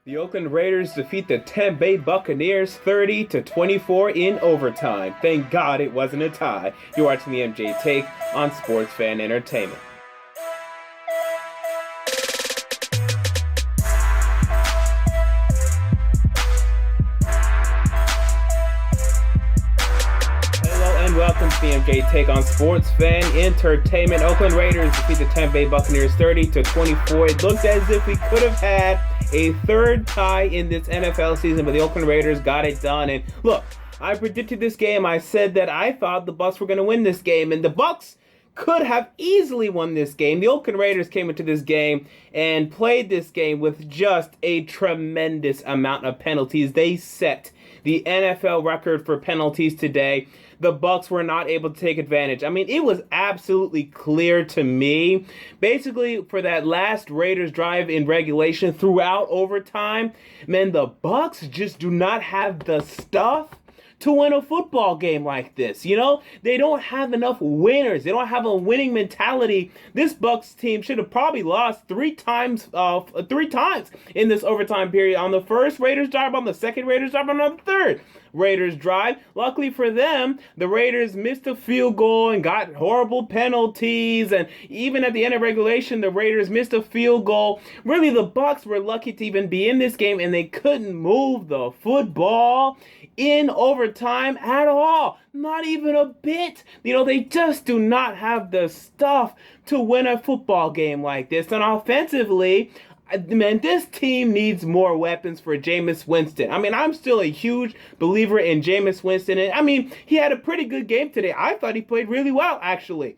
The Oakland Raiders defeat the Tampa Bay Buccaneers 30-24 in overtime. Thank God it wasn't a tie. You're watching the MJ Take on Sports Fan Entertainment. Welcome to the MJ Take on Sports Fan Entertainment. Oakland Raiders defeat the Tampa Bay Buccaneers 30-24. It looked as if we could have had a third tie in this NFL season, but the Oakland Raiders got it done. And look, I predicted this game. I said that I thought the Bucs were going to win this game, and the Bucs could have easily won this game. The Oakland Raiders came into this game and played this game with just a tremendous amount of penalties. They set the NFL record for penalties today. The Bucs were not able to take advantage. I mean, it was absolutely clear to me. Basically, for that last Raiders drive in regulation throughout overtime, man, the Bucs just do not have the stuff to win a football game like this. You know, they don't have enough winners. They don't have a winning mentality. This Bucs team should have probably lost three times in this overtime period. On the first Raiders drive, on the second Raiders drive, on the third Raiders drive. Luckily for them, the Raiders missed a field goal and got horrible penalties. And even at the end of regulation, the Raiders missed a field goal. Really, the Bucs were lucky to even be in this game, and they couldn't move the football in overtime at all. Not even a bit. You know, they just do not have the stuff to win a football game like this. And offensively, man, this team needs more weapons for Jameis Winston. I mean, I'm still a huge believer in Jameis Winston. And I mean, he had a pretty good game today. I thought he played really well, actually.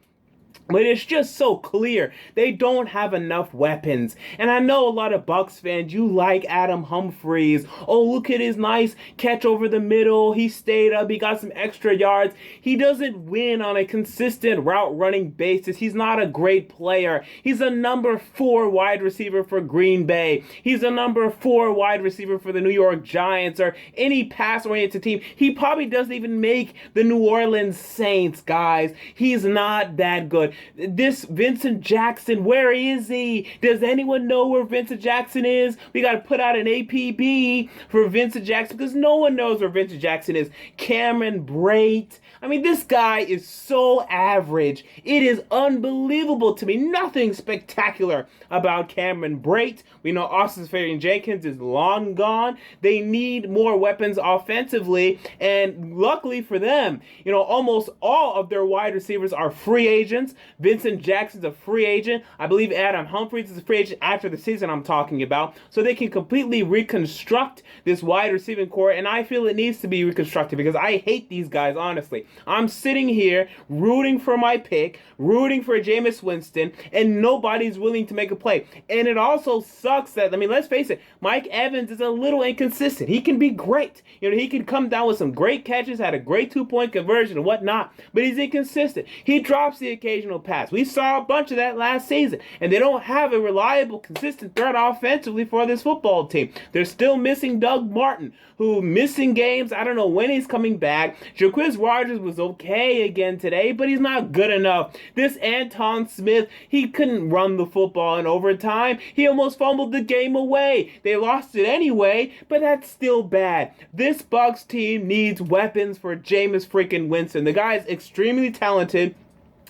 But it's just so clear they don't have enough weapons. And I know a lot of Bucs fans, you like Adam Humphries. Oh, look at his nice catch over the middle. He stayed up. He got some extra yards. He doesn't win on a consistent route running basis. He's not a great player. He's a number 4 wide receiver for Green Bay. He's a number 4 wide receiver for the New York Giants or any pass-oriented team. He probably doesn't even make the New Orleans Saints, guys. He's not that good. This Vincent Jackson, where is he? Does anyone know where Vincent Jackson is? We got to put out an APB for Vincent Jackson because no one knows where Vincent Jackson is. Cameron Brate. I mean, this guy is so average. It is unbelievable to me. Nothing spectacular about Cameron Brate. We know Austin Seferian-Jenkins is long gone. They need more weapons offensively, and luckily for them, you know, almost all of their wide receivers are free agents. Vincent Jackson's a free agent. I believe Adam Humphries is a free agent after the season I'm talking about. So they can completely reconstruct this wide receiving core, and I feel it needs to be reconstructed because I hate these guys, honestly. I'm sitting here rooting for my pick, rooting for Jameis Winston, and nobody's willing to make a play. And it also sucks that, I mean, let's face it, Mike Evans is a little inconsistent. He can be great. You know, he can come down with some great catches, had a great 2-point conversion and whatnot, but he's inconsistent. He drops the occasional pass. We saw a bunch of that last season, and they don't have a reliable, consistent threat offensively for this football team. They're still missing Doug Martin, who missing games. I don't know when he's coming back. Jacquizz Rodgers was okay again today, but he's not good enough. This Anton Smith, he couldn't run the football in overtime. He almost fumbled the game away. They lost it anyway, but that's still bad. This Bucs team needs weapons for Jameis freaking Winston. The guy is extremely talented.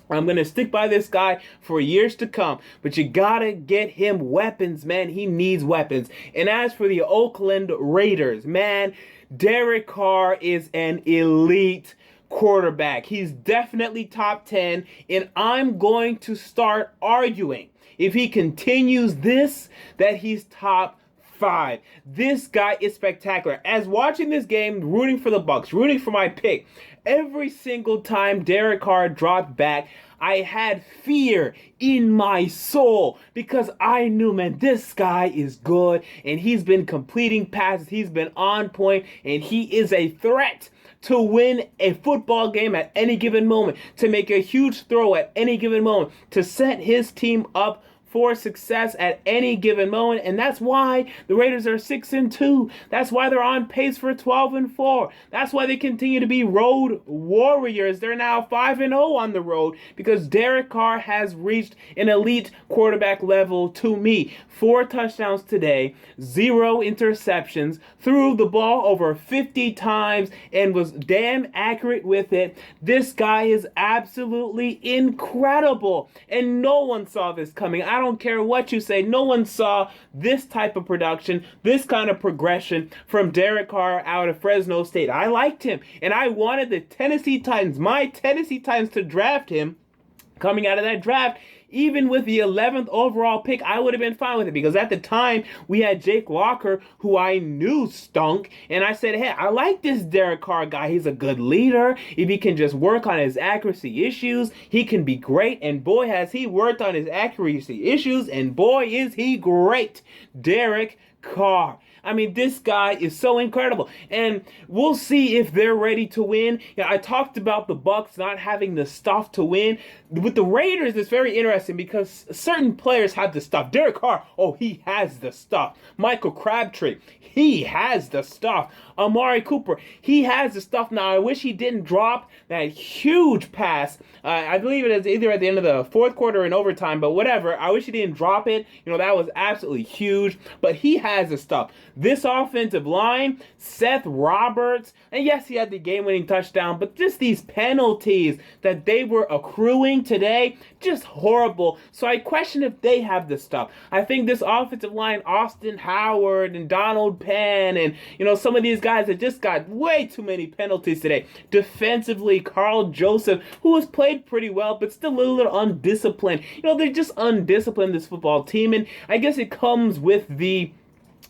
I'm going to stick by this guy for years to come. But you got to get him weapons, man. He needs weapons. And as for the Oakland Raiders, man, Derek Carr is an elite quarterback. He's definitely top 10. And I'm going to start arguing, if he continues this, that he's top 5. This guy is spectacular. As watching this game, rooting for the Bucs, rooting for my pick, every single time Derek Carr dropped back, I had fear in my soul because I knew, man, this guy is good and he's been completing passes. He's been on point and he is a threat to win a football game at any given moment, to make a huge throw at any given moment, to set his team up for success at any given moment, and that's why the Raiders are 6-2. That's why they're on pace for 12-4. That's why they continue to be road warriors. They're now 5-0 on the road because Derek Carr has reached an elite quarterback level to me. 4 touchdowns today, 0 interceptions, threw the ball over 50 times and was damn accurate with it. This guy is absolutely incredible, and no one saw this coming. I don't care what you say. No one saw this type of production, this kind of progression from Derek Carr out of Fresno State. I liked him, and I wanted the Tennessee Titans, my Tennessee Titans, to draft him. Coming out of that draft, even with the 11th overall pick, I would have been fine with it because at the time we had Jake Locker, who I knew stunk, and I said, hey, I like this Derek Carr guy. He's a good leader. If he can just work on his accuracy issues, he can be great. And boy, has he worked on his accuracy issues, and boy, is he great. Derek Carr. I mean, this guy is so incredible, and we'll see if they're ready to win. I talked about the Bucs not having the stuff to win. With the Raiders, it's very interesting because certain players have the stuff. Derek Carr, oh, he has the stuff. Michael Crabtree, he has the stuff. Amari Cooper, he has the stuff. Now, I wish he didn't drop that huge pass. I believe it is either at the end of the fourth quarter or in overtime, but whatever. I wish he didn't drop it. That was absolutely huge, but he has the stuff. This offensive line, Seth Roberts, and yes, he had the game-winning touchdown, but just these penalties that they were accruing today, just horrible. So I question if they have the stuff. I think this offensive line, Austin Howard and Donald Penn and, some of these guys that just got way too many penalties today. Defensively, Carl Joseph, who has played pretty well, but still a little undisciplined. They're just undisciplined, this football team, and I guess it comes with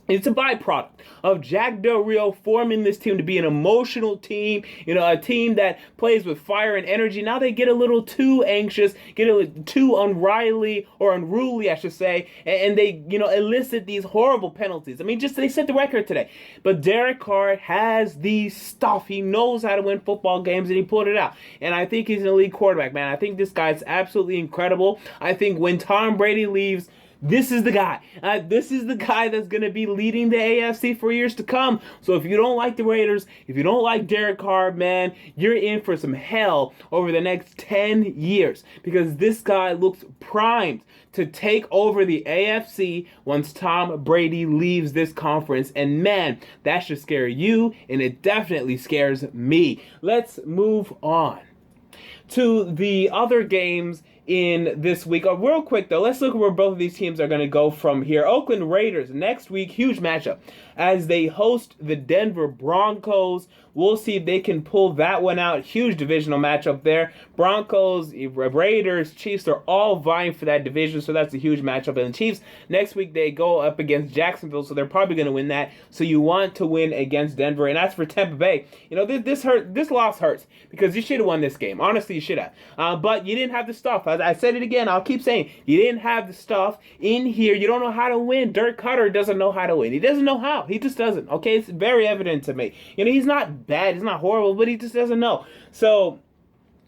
it's a byproduct of Jack Del Rio forming this team to be an emotional team, a team that plays with fire and energy. Now they get a little too anxious, get a little too unruly, I should say, and they, elicit these horrible penalties. I mean, just they set the record today. But Derek Carr has the stuff. He knows how to win football games, and he pulled it out. And I think he's an elite quarterback, man. I think this guy's absolutely incredible. I think when Tom Brady leaves, this is the guy. This is the guy that's going to be leading the AFC for years to come. So if you don't like the Raiders, if you don't like Derek Carr, man, you're in for some hell over the next 10 years because this guy looks primed to take over the AFC once Tom Brady leaves this conference. And man, that should scare you, and it definitely scares me. Let's move on to the other games in this week. Real quick though, let's look at where both of these teams are going to go from here. Oakland Raiders next week, huge matchup as they host the Denver Broncos. We'll see if they can pull that one out. Huge divisional matchup there. Broncos, Raiders, Chiefs are all vying for that division, so that's a huge matchup. And the Chiefs, next week, they go up against Jacksonville, so they're probably going to win that. So you want to win against Denver. And as for Tampa Bay, this loss hurts because you should have won this game. Honestly, you should have. But you didn't have the stuff. I said it again. I'll keep saying you didn't have the stuff in here. You don't know how to win. Dirk Cutter doesn't know how to win. He doesn't know how. He just doesn't. Okay, it's very evident to me. He's not bad. He's not horrible, but he just doesn't know. So,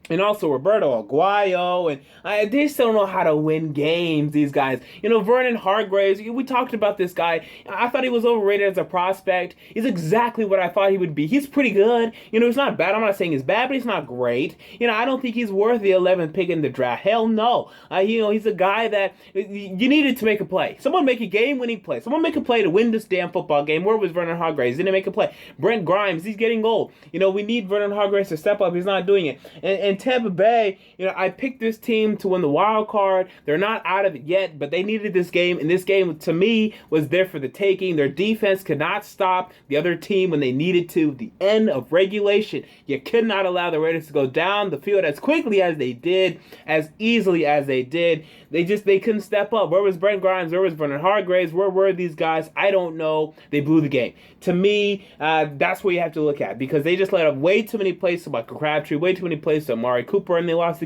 and also Roberto Aguayo, and they still don't know how to win games, these guys. Vernon Hargreaves, we talked about this guy. I thought he was overrated as a prospect. He's exactly what I thought he would be. He's pretty good. He's not bad. I'm not saying he's bad, but he's not great. I don't think he's worth the 11th pick in the draft. Hell no. He's a guy that you needed to make a play. Someone make a game-winning play. Someone make a play to win this damn football game. Where was Vernon Hargreaves? Didn't make a play. Brent Grimes, he's getting old. We need Vernon Hargreaves to step up. He's not doing it. And Tampa Bay, I picked this team to win the wild card. They're not out of it yet, but they needed this game, and this game, to me, was there for the taking. Their defense could not stop the other team when they needed to. The end of regulation. You could not allow the Raiders to go down the field as quickly as they did, as easily as they did. They couldn't step up. Where was Brent Grimes? Where was Vernon Hargreaves? Where were these guys? I don't know. They blew the game. To me, that's what you have to look at, because they just let up way too many plays to Michael Crabtree, way too many plays to Amari Cooper, and they lost the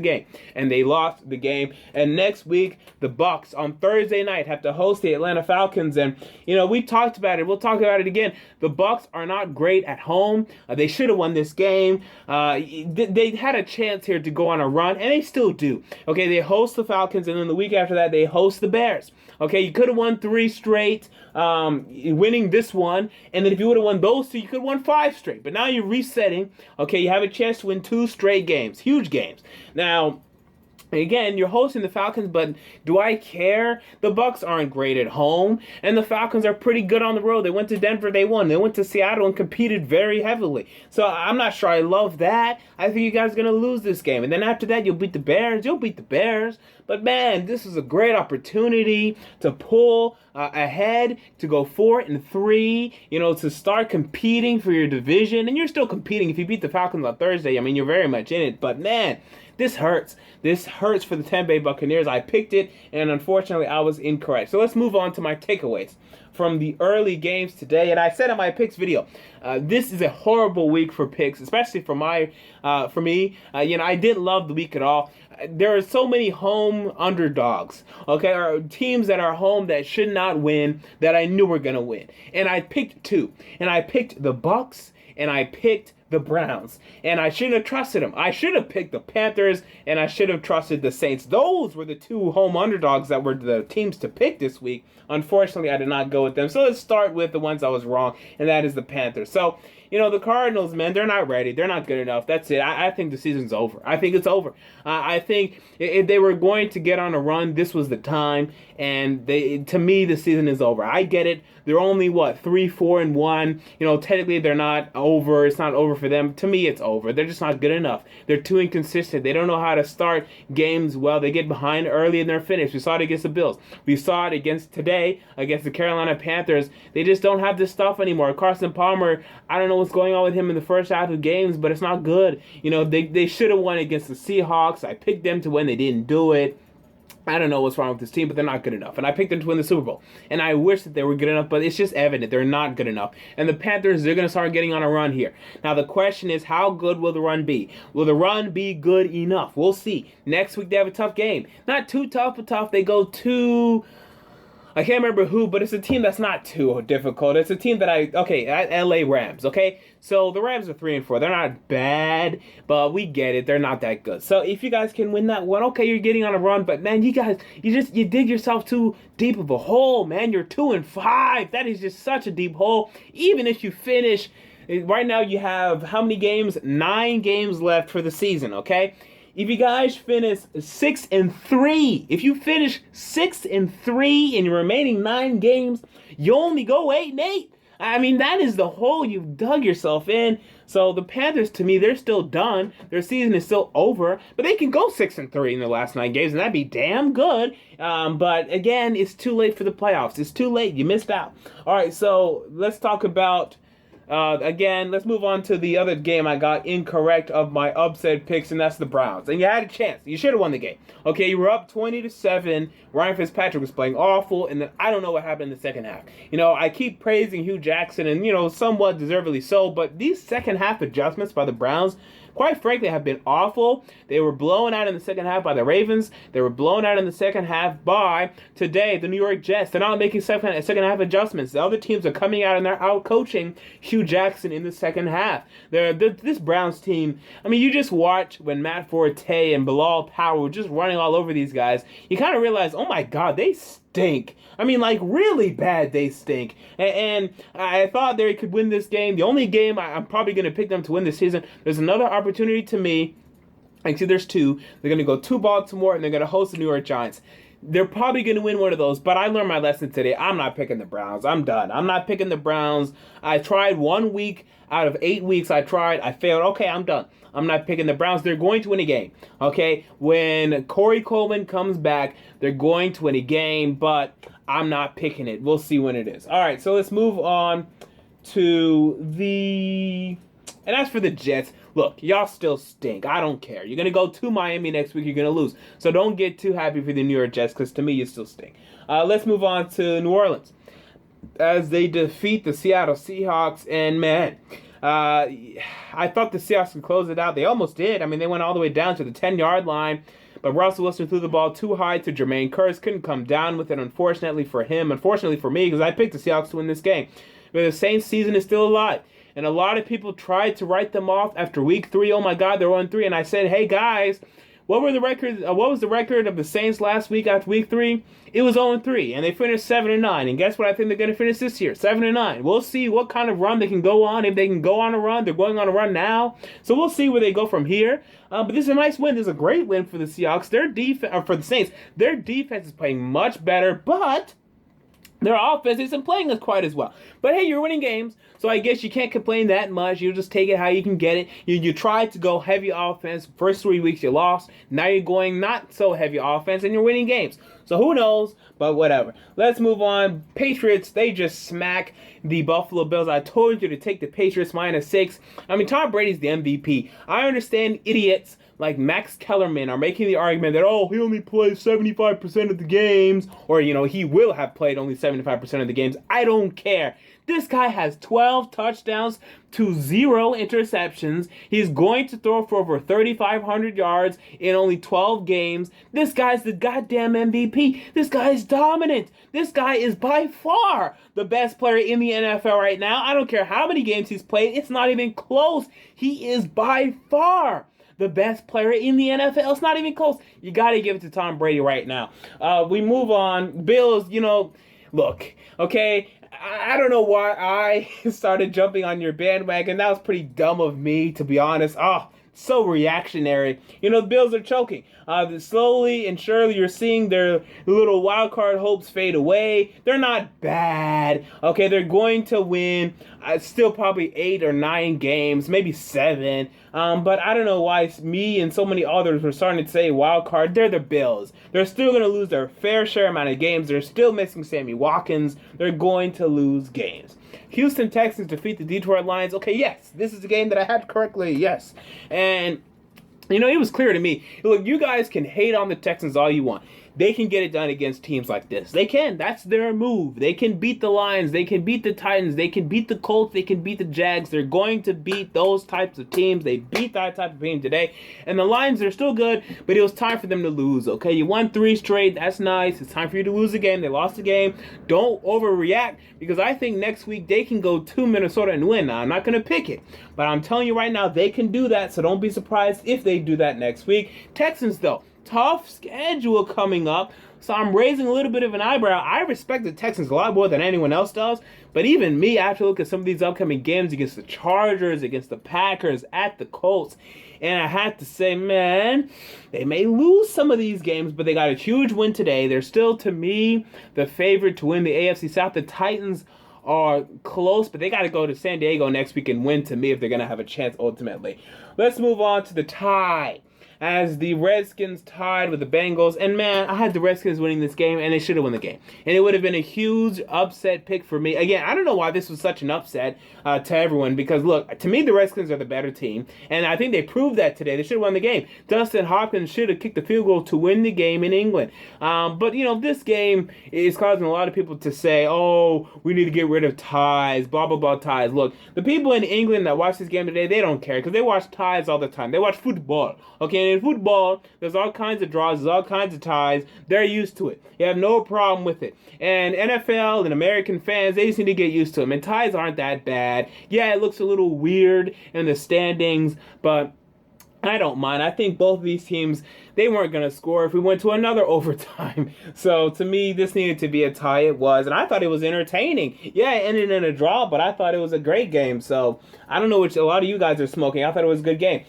game. And next week, the Bucs on Thursday night have to host the Atlanta Falcons. And, we talked about it. We'll talk about it again. The Bucs are not great at home. They should have won this game. They had a chance here to go on a run, and they still do. Okay, they host the Falcons, and then the week after that, they host the Bears. Okay, you could have won 3 straight, winning this one, and then if you would have won those 2, you could have won 5 straight. But now you're resetting. Okay, you have a chance to win 2 straight games, huge games. Now, again, you're hosting the Falcons, but do I care? The Bucs aren't great at home, and the Falcons are pretty good on the road. They went to Denver, they won. They went to Seattle and competed very heavily. So I'm not sure I love that. I think you guys are going to lose this game. And then after that, you'll beat the Bears. But, man, this is a great opportunity to pull ahead, to go 4-3, to start competing for your division. And you're still competing if you beat the Falcons on Thursday. I mean, you're very much in it. But, man, this hurts. This hurts for the Tampa Bay Buccaneers. I picked it, and unfortunately, I was incorrect. So let's move on to my takeaways from the early games today. And I said in my picks video, this is a horrible week for picks, especially for me. I didn't love the week at all. There are so many home underdogs, okay, or teams that are home that should not win that I knew were going to win. And I picked 2. And I picked the Bucs, and I picked the Browns, and I shouldn't have trusted them. I should have picked the Panthers, and I should have trusted the Saints. Those were the 2 home underdogs that were the teams to pick this week. Unfortunately, I did not go with them. So let's start with the ones I was wrong, and that is the Panthers. So, the Cardinals, man, they're not ready. They're not good enough. That's it. I think the season's over. I think it's over. I think if they were going to get on a run, this was the time. And to me, the season is over. I get it. They're only, 3-4-1. Technically, they're not over. It's not over for them. To me, it's over. They're just not good enough. They're too inconsistent. They don't know how to start games well. They get behind early and they're finished. We saw it against the Bills. We saw it against the Carolina Panthers. They just don't have this stuff anymore. Carson Palmer, I don't know what's going on with him in the first half of games, but it's not good. They should have won against the Seahawks. I picked them to win. They didn't do it. I don't know what's wrong with this team, but they're not good enough. And I picked them to win the Super Bowl. And I wish that they were good enough, but it's just evident they're not good enough. And the Panthers, they're going to start getting on a run here. Now, the question is, how good will the run be? Will the run be good enough? We'll see. Next week, they have a tough game. Not too tough, but tough. They go to... I can't remember who, but it's a team that's not too difficult. It's a team that LA Rams, okay? So the Rams are 3-4. They're not bad, but we get it. They're not that good. So if you guys can win that one, okay, you're getting on a run. But man, you guys, you dig yourself too deep of a hole, man. You're 2-5. That is just such a deep hole. Even if you finish, right now you have how many games? 9 games left for the season, okay? If you guys finish 6-3, if you finish 6-3 in your remaining 9 games, you only go 8-8. I mean, that is the hole you've dug yourself in. So the Panthers, to me, they're still done. Their season is still over, but they can go 6-3 in the last 9 games, and that'd be damn good. But again, it's too late for the playoffs. It's too late. You missed out. All right, so let's talk about. Let's move on to the other game I got incorrect of my upset picks, and that's the Browns. And you had a chance. You should have won the game. Okay, you were up 20-7. Ryan Fitzpatrick was playing awful, and then I don't know what happened in the second half. I keep praising Hugh Jackson, and, somewhat deservedly so, but these second half adjustments by the Browns, quite frankly, have been awful. They were blown out in the second half by the Ravens. They were blown out in the second half by, today, the New York Jets. They're not making second half adjustments. The other teams are coming out and they're out-coaching Hugh Jackson in the second half. This Browns team, I mean, you just watch when Matt Forte and Bilal Powell were just running all over these guys. You kind of realize, oh my God, they stink. I mean, really bad, they stink. And I thought they could win this game. The only game I'm probably going to pick them to win this season. There's another opportunity to me. Actually, there's 2. They're going to go to Baltimore, and they're going to host the New York Giants. They're probably going to win one of those, but I learned my lesson today. I'm not picking the Browns. I'm done. I'm not picking the Browns. I tried 1 week out of 8 weeks. I failed. Okay, I'm done. I'm not picking the Browns. They're going to win a game, okay? When Corey Coleman comes back, they're going to win a game, but I'm not picking it. We'll see when it is. All right, so let's move on to the... And as for the Jets, look, y'all still stink. I don't care. You're going to go to Miami next week. You're going to lose. So don't get too happy for the New York Jets, because to me, you still stink. Let's move on to New Orleans as they defeat the Seattle Seahawks. And, man, I thought the Seahawks could close it out. They almost did. I mean, they went all the way down to the 10-yard line. But Russell Wilson threw the ball too high to Jermaine Kearse. Couldn't come down with it, unfortunately for him. Unfortunately for me, because I picked the Seahawks to win this game. But the Saints season is still alive. And a lot of people tried to write them off after week 3. Oh my God, they're 1-3. And I said, hey guys, what was the record of the Saints last week after week 3? It was 0-3, and they finished 7-9. And guess what? I think they're going to finish this year, 7-9. We'll see what kind of run they can go on. If they can go on a run, they're going on a run now. So we'll see where they go from here. But this is a nice win. This is a great win for the Seahawks. Their defense, for the Saints, their defense is playing much better, but their offense isn't playing as quite as well. But hey, you're winning games, so I guess you can't complain that much. You just take it how you can get it. You tried to go heavy offense. First 3 weeks you lost. Now you're going not so heavy offense, and you're winning games. So who knows, but whatever. Let's move on. Patriots, they just smack the Buffalo Bills. I told you to take the Patriots -6. I mean, Tom Brady's the MVP. I understand idiots like Max Kellerman are making the argument that, oh, he only plays 75% of the games, or, he will have played only 75% of the games. I don't care. This guy has 12 touchdowns to 0 interceptions. He's going to throw for over 3,500 yards in only 12 games. This guy's the goddamn MVP. This guy is dominant. This guy is by far the best player in the NFL right now. I don't care how many games he's played. It's not even close. He is by far the best player in the NFL. It's not even close. You got to give it to Tom Brady right now. We move on. Bills, look, okay, I don't know why I started jumping on your bandwagon. That was pretty dumb of me, to be honest. So reactionary. The Bills are choking. Slowly and surely you're seeing their little wild card hopes fade away. They're not bad. Okay, they're going to win still probably 8 or 9 games, maybe 7. But I don't know why me and so many others were starting to say wild card. They're the Bills. They're still going to lose their fair share amount of games. They're still missing Sammy Watkins. They're going to lose games. Houston Texans defeat the Detroit Lions. Okay, yes, this is the game that I had correctly, yes. And, it was clear to me. Look, you guys can hate on the Texans all you want. They can get it done against teams like this. They can. That's their move. They can beat the Lions. They can beat the Titans. They can beat the Colts. They can beat the Jags. They're going to beat those types of teams. They beat that type of team today. And the Lions are still good, but it was time for them to lose, okay? You won 3 straight. That's nice. It's time for you to lose the game. They lost the game. Don't overreact, because I think next week they can go to Minnesota and win. Now, I'm not going to pick it, but I'm telling you right now, they can do that, so don't be surprised if they do that next week. Texans, though, tough schedule coming up, so I'm raising a little bit of an eyebrow. I respect the Texans a lot more than anyone else does, but even me, I have to look at some of these upcoming games against the Chargers, against the Packers, at the Colts, and I have to say, man, they may lose some of these games, but they got a huge win today. They're still, to me, the favorite to win the AFC South. The Titans are close, but they got to go to San Diego next week and win, to me, if they're going to have a chance ultimately. Let's move on to the tie, as the Redskins tied with the Bengals. And man, I had the Redskins winning this game, and they should have won the game. And it would have been a huge upset pick for me. Again, I don't know why this was such an upset to everyone, because look, to me, the Redskins are the better team, and I think they proved that today. They should have won the game. Dustin Hopkins should have kicked the field goal to win the game in England. But, this game is causing a lot of people to say, oh, we need to get rid of ties, blah, blah, blah, ties. Look, the people in England that watch this game today, they don't care, because they watch ties all the time. They watch football, okay? And in football, there's all kinds of draws, there's all kinds of ties. They're used to it. You have no problem with it. And NFL and American fans, they just need to get used to them. And ties aren't that bad. Yeah, it looks a little weird in the standings, but I don't mind. I think both of these teams, they weren't going to score if we went to another overtime. So, to me, this needed to be a tie. It was. And I thought it was entertaining. Yeah, it ended in a draw, but I thought it was a great game. So, I don't know which a lot of you guys are smoking. I thought it was a good game.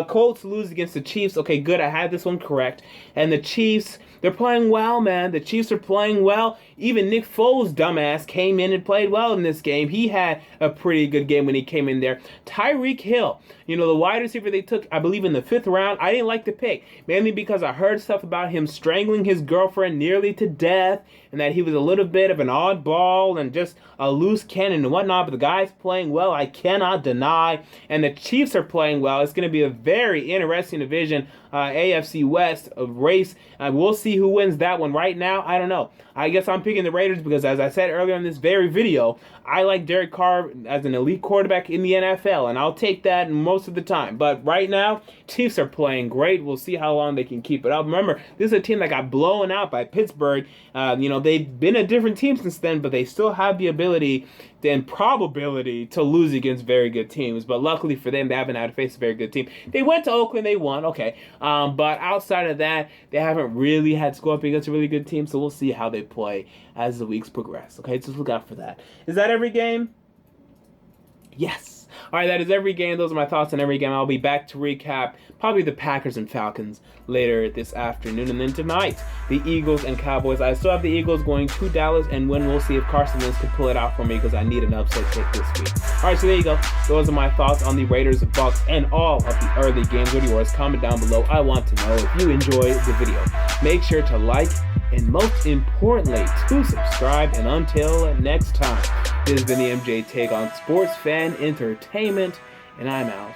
Colts lose against the Chiefs. Okay, good. I had this one correct. And the Chiefs, they're playing well, man. The Chiefs are playing well. Even Nick Foles' dumbass came in and played well in this game. He had a pretty good game when he came in there. Tyreek Hill, the wide receiver they took, I believe, in the 5th round, I didn't like the pick. Mainly because I heard stuff about him strangling his girlfriend nearly to death, and that he was a little bit of an oddball and just a loose cannon and whatnot. But the guy's playing well, I cannot deny. And the Chiefs are playing well. It's going to be a very interesting division, AFC West race. We'll see who wins that one. Right now, I don't know. I guess I'm picking the Raiders because, as I said earlier in this very video, I like Derek Carr as an elite quarterback in the NFL, and I'll take that most of the time. But right now, Chiefs are playing great. We'll see how long they can keep it up. Remember, this is a team that got blown out by Pittsburgh. They've been a different team since then, but they still have the ability and probability to lose against very good teams. But luckily for them, they haven't had to face a very good team. They went to Oakland, they won, okay. But outside of that, they haven't really had to go up against a really good team, so we'll see how they play as the weeks progress, okay? Just look out for that. Is that every game? Yes. All right, that is every game. Those are my thoughts on every game. I'll be back to recap probably the Packers and Falcons later this afternoon. And then tonight, the Eagles and Cowboys. I still have the Eagles going to Dallas, and we'll see if Carson Wentz can pull it out for me because I need an upset pick this week. All right, so there you go. Those are my thoughts on the Raiders, Bucs, and all of the early games. What are yours? Comment down below. I want to know if you enjoyed the video. Make sure to like, and most importantly, to subscribe. And until next time, this has been the MJ Take on Sports Fan Entertainment, and I'm out.